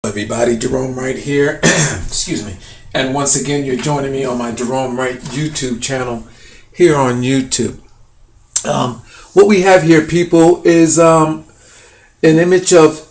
Everybody, Gerone Wright here. Excuse me. And once again, you're joining me on my Gerone Wright YouTube channel here on YouTube. What we have here, people, is an image of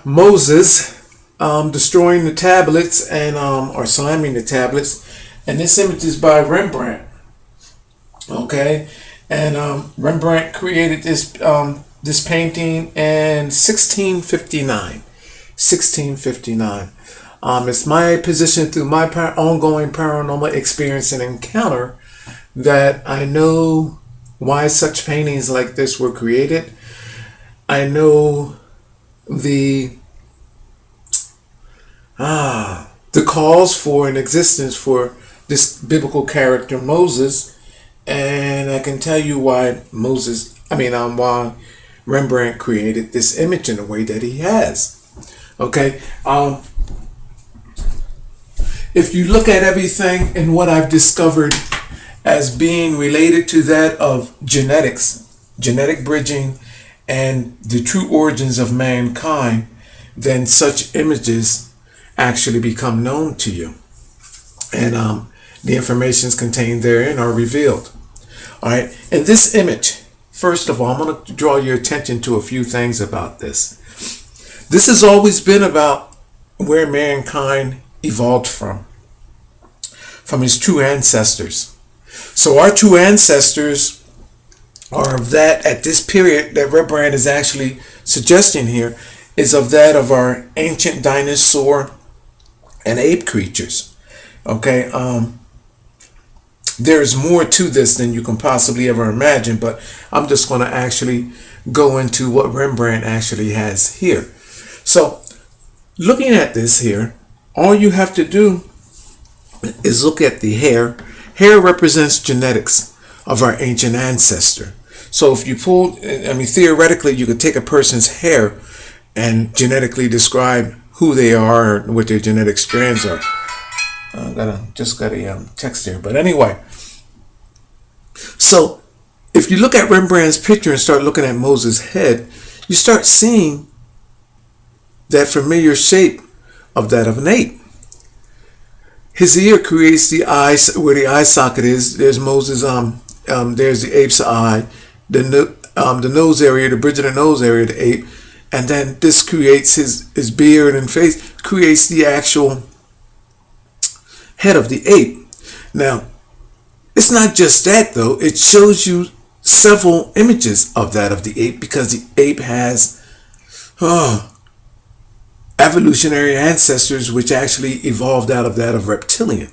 Moses destroying the tablets and or slamming the tablets. And this image is by Rembrandt. Okay, and Rembrandt created this painting in 1659. 1659. It's my position through my ongoing paranormal experience and encounter that I know why such paintings like this were created. I know the cause for an existence for this biblical character Moses, and I can tell you why why Rembrandt created this image in the way that he has. Okay, if you look at everything and what I've discovered as being related to that of genetics, genetic bridging, and the true origins of mankind, then such images actually become known to you. And the informations contained therein are revealed. All right, in this image, first of all, I'm going to draw your attention to a few things about this. This has always been about where mankind evolved from his true ancestors. So our true ancestors are of that, at this period that Rembrandt is actually suggesting here, is of that of our ancient dinosaur and ape creatures. Okay, there's more to this than you can possibly ever imagine, but I'm just going to actually go into what Rembrandt actually has here. So, looking at this here, all you have to do is look at the hair. Hair represents genetics of our ancient ancestor. So if you theoretically, you could take a person's hair and genetically describe who they are or what their genetic strands are. Just got a text here, but anyway. So if you look at Rembrandt's picture and start looking at Moses' head, you start seeing that familiar shape of that of an ape. His ear creates the eyes where the eye socket is. There's Moses. There's the ape's eye. The nose area, the bridge of the nose area, the ape, and then this creates his beard and face. Creates the actual head of the ape. Now, it's not just that though. It shows you several images of that of the ape because the ape has evolutionary ancestors which actually evolved out of that of reptilian.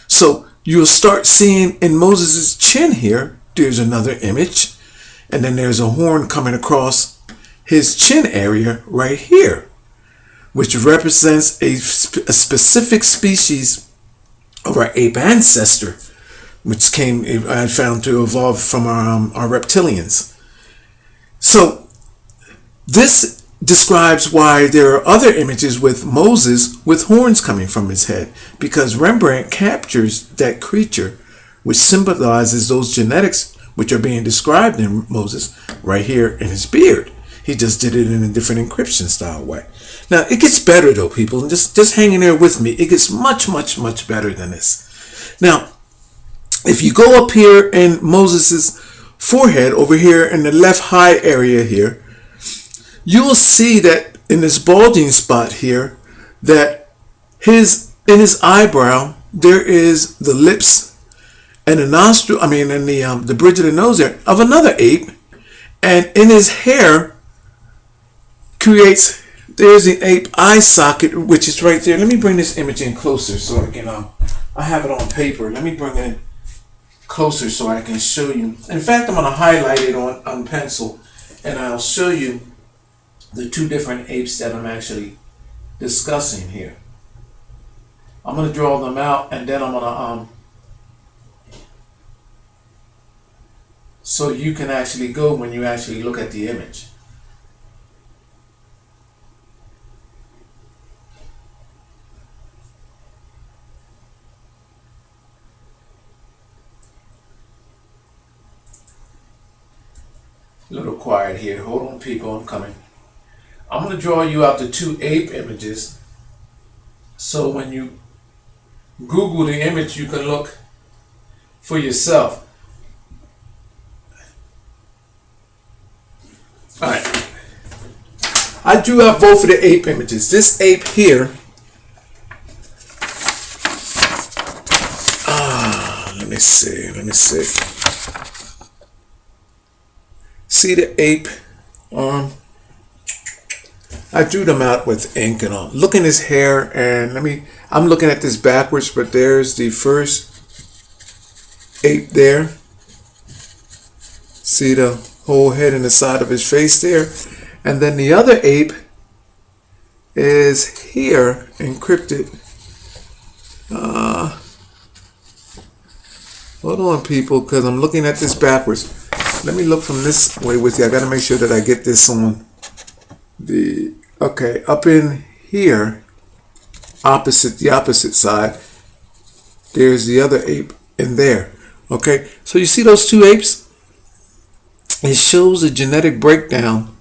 So you'll start seeing in Moses' chin here, there's another image, and then there's a horn coming across his chin area right here, which represents a specific species of our ape ancestor, which I found to evolve from our reptilians. So this describes why there are other images with Moses with horns coming from his head, because Rembrandt captures that creature which symbolizes those genetics which are being described in Moses right here in his beard. He just did it in a different encryption style way. Now it gets better though, people, and just hang in there with me. It gets much, much, much better than this. Now, if you go up here in Moses's forehead, over here in the left high area here, you will see that in this balding spot here, that in his eyebrow there is the lips and the nostril. And the bridge of the nose there of another ape, and in his hair there's the ape eye socket, which is right there. Let me bring this image in closer so I can I have it on paper. Let me bring it closer so I can show you. In fact, I'm going to highlight it on pencil, and I'll show you the two different apes that I'm actually discussing here. I'm going to draw them out, and then I'm going to so you can actually go when you actually look at the image. A little quiet here. Hold on, people. I'm coming. I'm going to draw you out the two ape images. So when you Google the image, you can look for yourself. Alright. I drew out both of the ape images. This ape here. Let me see. See the ape arm? I drew them out with ink and all. Look in his hair, and I'm looking at this backwards, but there's the first ape there. See the whole head and the side of his face there? And then the other ape is here, encrypted. Hold on, people, because I'm looking at this backwards. Let me look from this way with you. I got to make sure that I get this on the... Okay, up in here, the opposite side, there's the other ape in there. Okay, so you see those two apes? It shows a genetic breakdown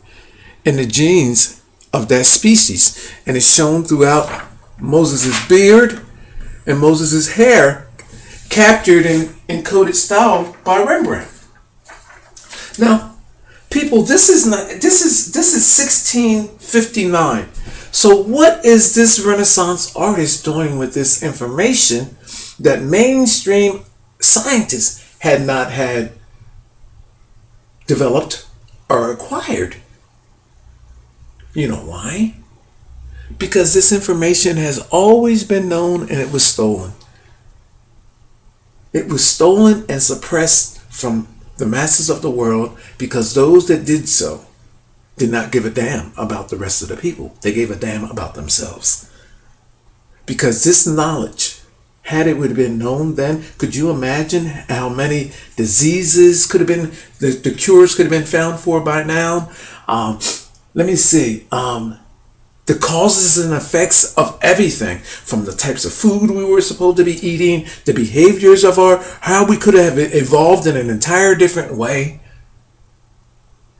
in the genes of that species, and it's shown throughout Moses' beard and Moses' hair, captured in encoded style by Rembrandt. Now, people, this is 1659. So what is this Renaissance artist doing with this information that mainstream scientists had not had developed or acquired? You know why? Because this information has always been known, and it was stolen. It was stolen and suppressed from the masses of the world, because those that did so did not give a damn about the rest of the people. They gave a damn about themselves. Because this knowledge, had it would have been known then, could you imagine how many diseases could have been, the cures could have been found for by now? Let me see. The causes and effects of everything, from the types of food we were supposed to be eating, the behaviors of how we could have evolved in an entire different way.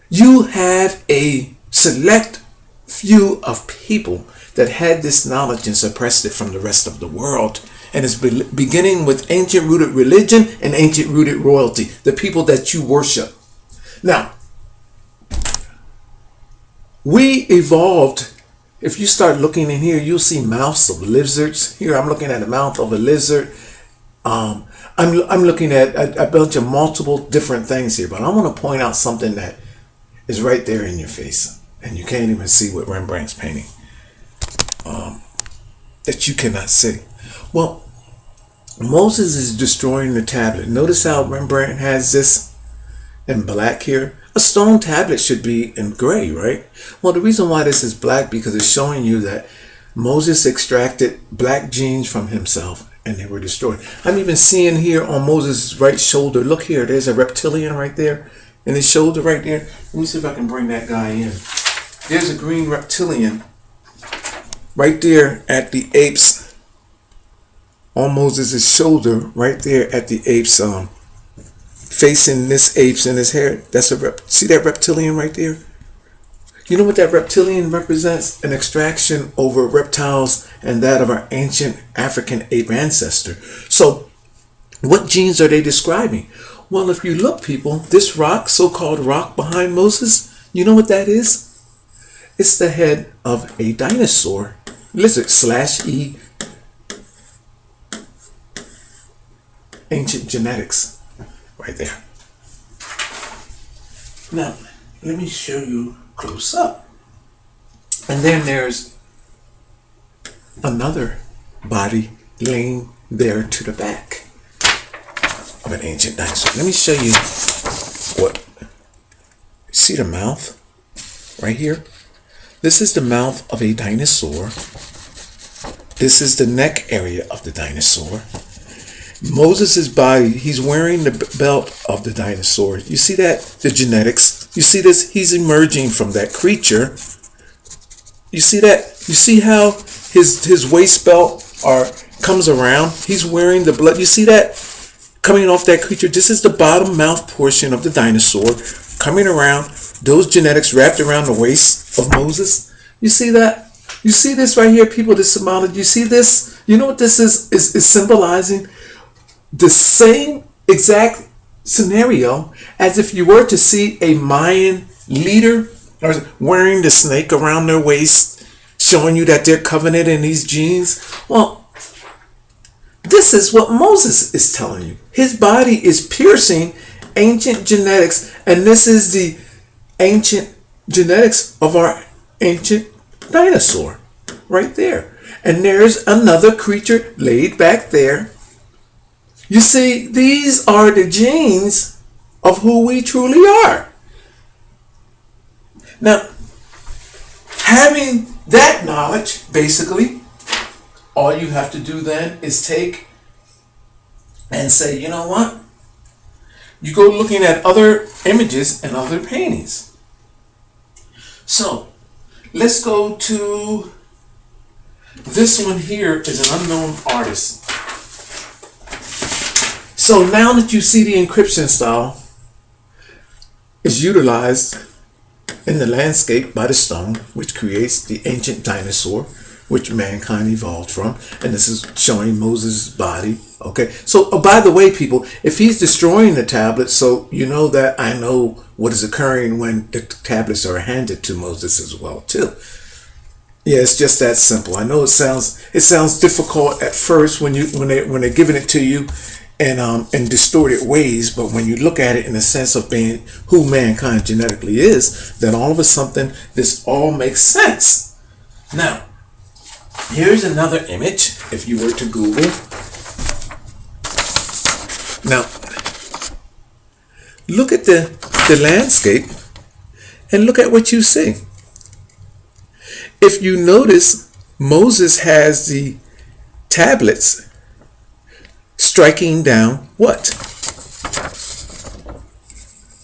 You have a select few of people that had this knowledge and suppressed it from the rest of the world. And it's beginning with ancient rooted religion and ancient rooted royalty, the people that you worship. Now, we evolved. If you start looking in here, you'll see mouths of lizards. Here, I'm looking at the mouth of a lizard. I'm looking at a bunch of multiple different things here, but I want to point out something that is right there in your face, and you can't even see what Rembrandt's painting. That you cannot see. Well, Moses is destroying the tablet. Notice how Rembrandt has this in black here. A stone tablet should be in gray, right? Well, the reason why this is black, because it's showing you that Moses extracted black genes from himself and they were destroyed. I'm even seeing here on Moses' right shoulder, look here, there's a reptilian right there in his shoulder right there. Let me see if I can bring that guy in. There's a green reptilian right there at the ape's, on Moses' shoulder, right there at the ape's facing this ape's in his hair. That's see that reptilian right there? You know what that reptilian represents? An extraction over reptiles and that of our ancient African ape ancestor. So what genes are they describing? Well, if you look, people, this rock, so-called rock behind Moses, you know what that is? It's the head of a dinosaur. Lizard /E. Ancient genetics. Right there. Now, let me show you close up. And then there's another body laying there to the back of an ancient dinosaur. Let me show you what. See the mouth right here? This is the mouth of a dinosaur. This is the neck area of the dinosaur. Moses' body, he's wearing the belt of the dinosaur. You see that? The genetics. You see this? He's emerging from that creature. You see that? You see how his waist belt comes around? He's wearing the blood. You see that? Coming off that creature. This is the bottom mouth portion of the dinosaur coming around. Those genetics wrapped around the waist of Moses. You see that? You see this right here, people, this symbology? You see this? You know what this is symbolizing? The same exact scenario as if you were to see a Mayan leader wearing the snake around their waist, showing you that they're covenanted in these genes. Well, this is what Moses is telling you. His body is piercing ancient genetics, and this is the ancient genetics of our ancient dinosaur right there. And there's another creature laid back there. You see, these are the genes of who we truly are. Now, having that knowledge, basically, all you have to do then is take and say, you know what? You go looking at other images and other paintings. So, let's go to this one here is an unknown artist. So now that you see the encryption style is utilized in the landscape by the stone, which creates the ancient dinosaur, which mankind evolved from. And this is showing Moses' body. Okay. So, by the way, people, if he's destroying the tablets, so you know that I know what is occurring when the tablets are handed to Moses as well, too. Yeah, it's just that simple. I know it sounds difficult at first when they're giving it to you in distorted ways, but when you look at it in the sense of being who mankind genetically is, then all of a sudden this all makes sense. Now, here's another image. If you were to Google, now look at the landscape and look at what you see. If you notice, Moses has the tablets striking down what?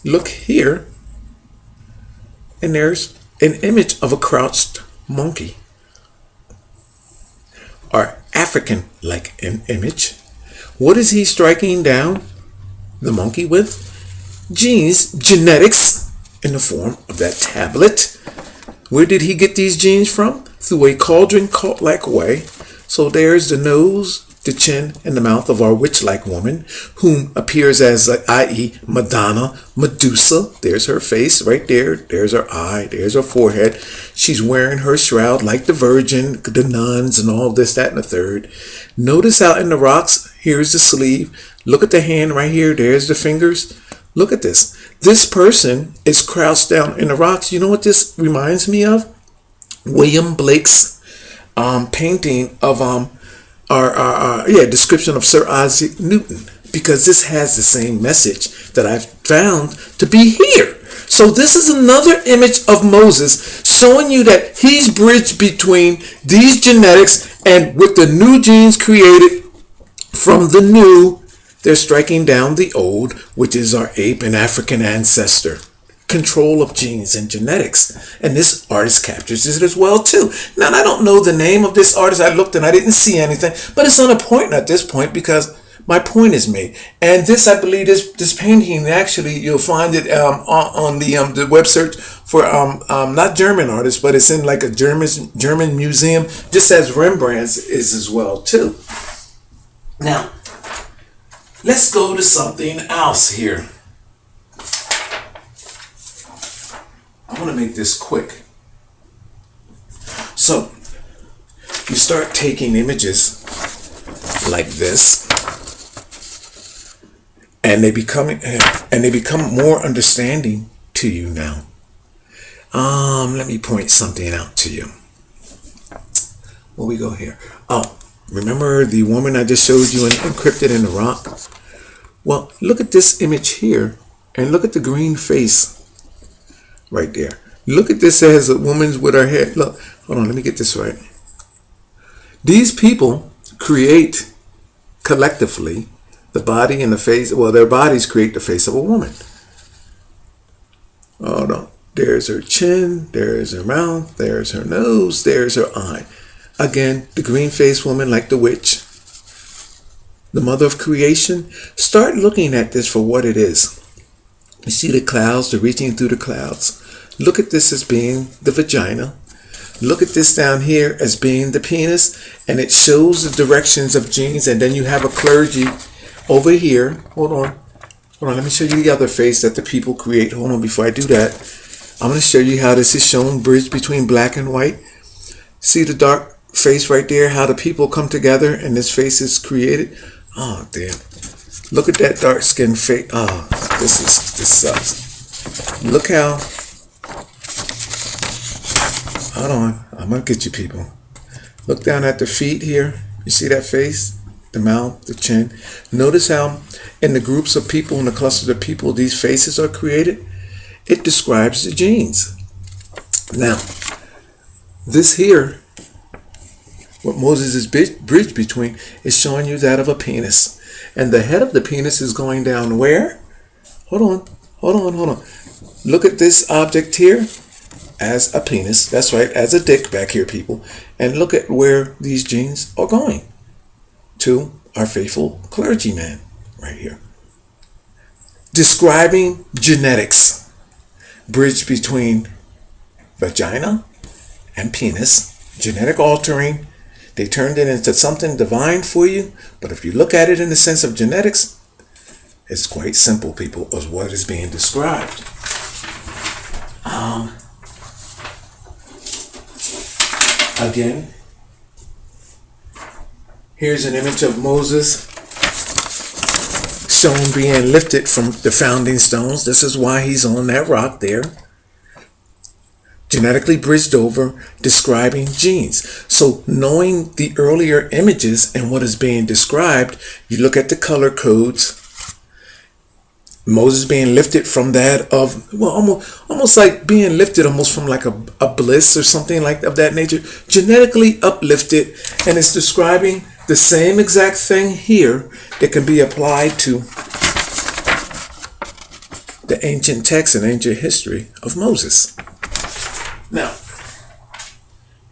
Look here, and there's an image of a crouched monkey, or African-like an image. What is he striking down the monkey with? Genes, genetics, in the form of that tablet. Where did he get these genes from? Through a cauldron cult-like way. So there's the nose, the chin, and the mouth of our witch-like woman, whom appears as, i.e., Madonna, Medusa. There's her face right there. There's her eye. There's her forehead. She's wearing her shroud like the Virgin, the nuns, and all this, that, and the third. Notice out in the rocks, here's the sleeve. Look at the hand right here. There's the fingers. Look at this. This person is crouched down in the rocks. You know what this reminds me of? William Blake's painting of description of Sir Isaac Newton, because this has the same message that I've found to be here. So this is another image of Moses showing you that he's bridged between these genetics and with the new genes created from the new. They're striking down the old, which is our ape and African ancestor. Control of genes and genetics. And this artist captures it as well, too. Now, I don't know the name of this artist. I looked and I didn't see anything. But it's unimportant at this point because my point is made. And this, I believe, this painting, actually, you'll find it on the web search for not German artists, but it's in like a German museum, just as Rembrandt's is as well, too. Now, let's go to something else here. I want to make this quick. So, you start taking images like this, and they become more understanding to you now. Let me point something out to you. Where we go here? Oh, remember the woman I just showed you encrypted in the rock? Well, look at this image here, and look at the green face right there. Look at this as a woman's with her hair. Look, hold on, let me get this right. These people create collectively the body and the face. Well, their bodies create the face of a woman. Hold on. There's her chin, there's her mouth, there's her nose, there's her eye. Again, the green-faced woman like the witch, the mother of creation. Start looking at this for what it is. You see the clouds, the reaching through the clouds. Look at this as being the vagina. Look at this down here as being the penis, and it shows the directions of genes. And then you have a clergy over here. Hold on. Let me show you the other face that the people create. Hold on, before I do that, I'm going to show you how this is shown, bridge between black and white. See the dark face right there, how the people come together and this face is created. Oh, damn. Look at that dark skin face. Oh, this sucks. Look how, hold on, I'm going to get you people. Look down at the feet here. You see that face? The mouth, the chin. Notice how in the groups of people, in the clusters of people, these faces are created. It describes the genes. Now, this here, what Moses is bridged between, is showing you that of a penis. And the head of the penis is going down where? Hold on. Look at this object here as a penis. That's right, as a dick back here, people. And look at where these genes are going. To our faithful clergyman right here. Describing genetics. Bridge between vagina and penis. Genetic altering. They turned it into something divine for you. But if you look at it in the sense of genetics, it's quite simple, people, of what is being described. Again, here's an image of Moses shown being lifted from the founding stones. This is why he's on that rock there. Genetically bridged over, describing genes. So knowing the earlier images and what is being described, you look at the color codes. Moses being lifted from that of, well, almost like being lifted almost from like a bliss or something like of that nature. Genetically uplifted, and it's describing the same exact thing here that can be applied to the ancient text and ancient history of Moses. Now,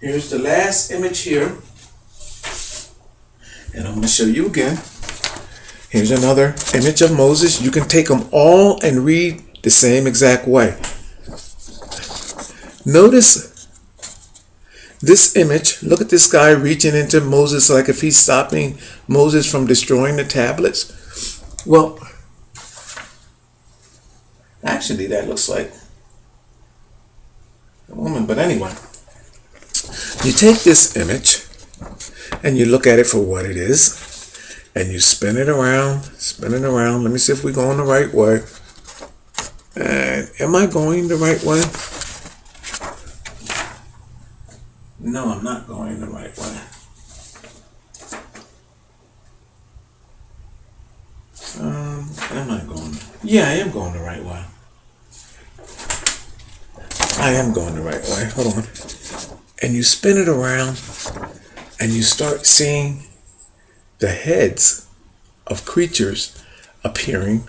here's the last image here. And I'm going to show you again. Here's another image of Moses. You can take them all and read the same exact way. Notice this image. Look at this guy reaching into Moses like if he's stopping Moses from destroying the tablets. Well, actually that looks like a woman. But anyway, you take this image and you look at it for what it is. And you spin it around. Let me see if we're going the right way. Am I going the right way? No, I'm not going the right way. Am I going? Yeah, I am going the right way. I am going the right way. Hold on. And you spin it around and you start seeing the heads of creatures appearing,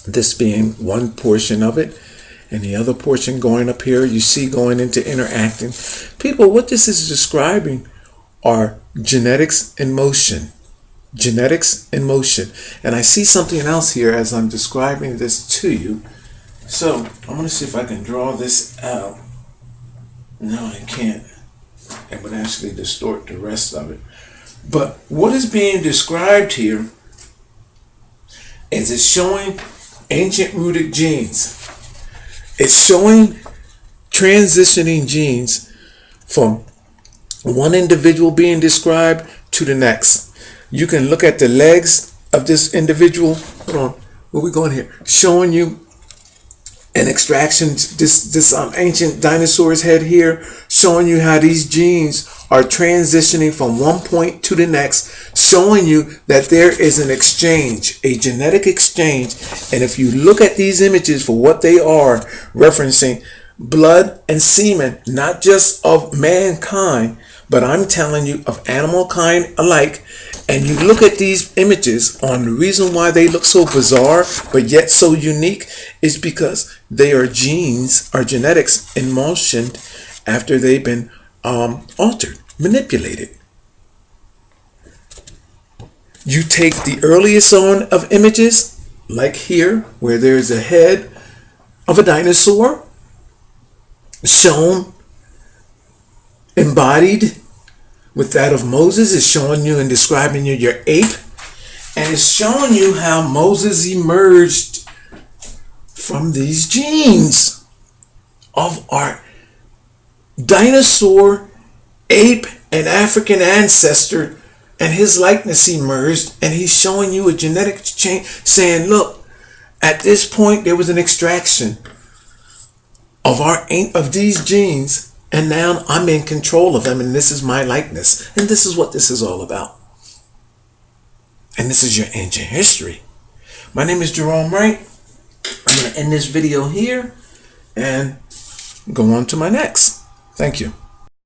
this being one portion of it, and the other portion going up here, you see going into interacting. People, what this is describing are genetics in motion. Genetics in motion. And I see something else here as I'm describing this to you. So, I'm going to see if I can draw this out. No, I can't. It would actually distort the rest of it. But what is being described here is it's showing ancient rooted genes. It's showing transitioning genes from one individual being described to the next. You can look at the legs of this individual. Hold on, where we going here? Showing you an extraction, this ancient dinosaur's head here, showing you how these genes are transitioning from one point to the next, showing you that there is an exchange, a genetic exchange. And if you look at these images for what they are, referencing blood and semen, not just of mankind, but I'm telling you of animal kind alike, and you look at these images on the reason why they look so bizarre but yet so unique is because they are genes, are genetics in motion after they've been altered, manipulated. You take the earliest on of images, like here, where there's a head of a dinosaur shown embodied with that of Moses. It's showing you and describing you your ape. And it's showing you how Moses emerged from these genes of our dinosaur, ape, and African ancestor, and his likeness emerged, and he's showing you a genetic change, saying, look, at this point there was an extraction of these genes, and now I'm in control of them, and this is my likeness, and this is what this is all about. And this is your ancient history. My name is Gerone Wright. I'm going to end this video here and go on to my next. Thank you.